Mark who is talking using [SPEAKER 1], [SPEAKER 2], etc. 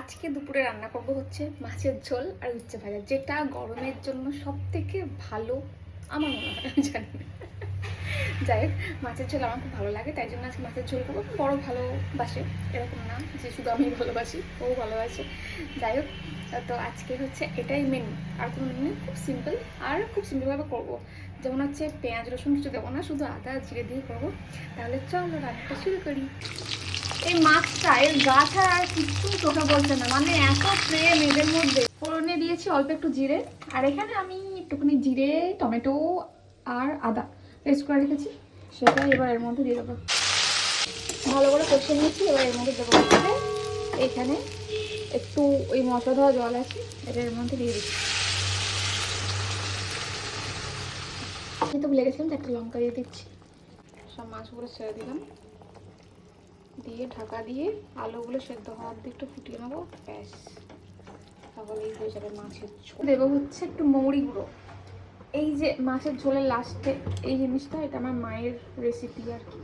[SPEAKER 1] আজকে দুপুরে রান্না করব হচ্ছে মাছের ঝোল আর উচ্ছে ভাজা, যেটা গরমের জন্য সব থেকে ভালো আমার মনে হয়, আমি জানি না। যাই হোক, মাছের ঝোল আমার খুব ভালো লাগে, তাই জন্য আজকে মাছের ঝোল করবো। বড় ভালোবাসে এরকম না যে শুধু আমি ভালোবাসি, ও ভালোবাসে। যাই হোক, তো আজকে হচ্ছে এটাই মেনু, আর কোনো মেনু খুব সিম্পল, আর খুব সিম্পলভাবে করবো। যেমন হচ্ছে পেঁয়াজ রসুন কিছু দেবো না, শুধু আদা জিরে দিয়ে করবো। তাহলে চলো রান্নাটা শুরু করি। এই মাছটা এর গা ছাড়া আর কিছু চোখে বলছে না, মানে এত প্রেম এদের মধ্যে। ফোড়নে দিয়েছি অল্প একটু জিরে, আর এখানে আমি একটুখানি জিরে, টমেটো আর আদা পেস্ট করে রেখেছি, সেটা এবার এর মধ্যে দিয়ে দেবো। ভালো করে কষে নিয়েছি, এবার এর মধ্যে দেবো হচ্ছে এখানে একটু ওই মশলা ধোয়া জল আছে, এটা এর মধ্যে দিয়ে দিচ্ছি। আমি তো ভুলে গেছিলাম, একটা লঙ্কা দিয়ে দিচ্ছি। সব মাছগুলো ছেড়ে দিলাম, দিয়ে ঢাকা দিয়ে আলুগুলো সেদ্ধ হওয়ার দিয়ে একটু ফুটিয়ে নেবো, ব্যাস তাহলেই হয়ে যাবে মাছের ঝোল। দেবো হচ্ছে একটু মৌরি গুঁড়ো। এই যে মাছের ঝোলের লাস্টে এই জিনিসটা, এটা আমার মায়ের রেসিপি আর কি।